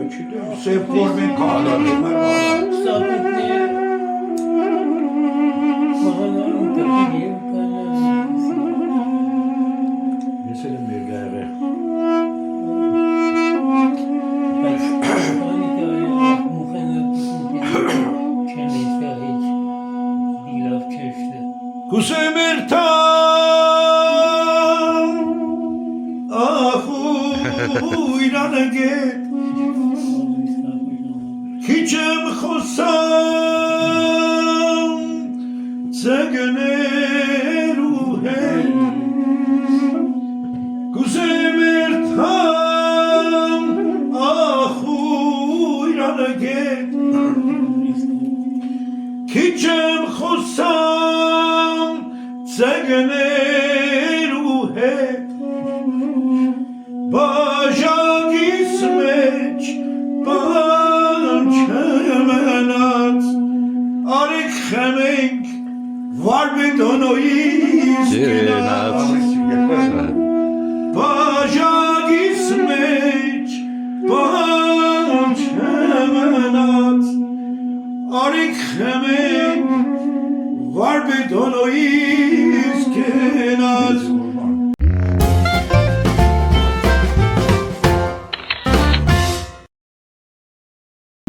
Սև ֆորմեն կալաչում է Ես էլ եմ ներկա եղել Կուսեմ երթամ ախու իրանագետ Քիչ եմ խոսամ ծգներու հետ Կուսեմ երթամ ախու իրանագետ Քիչ եմ խոսամ ծգներու հետ Բաժակիս մեջ բան չմնաց Արեք խմենք վարպետոնոյից գնաց Բաժակիս մեջ բան չմնաց Արեք խմենք վարպետոնոյից գնաց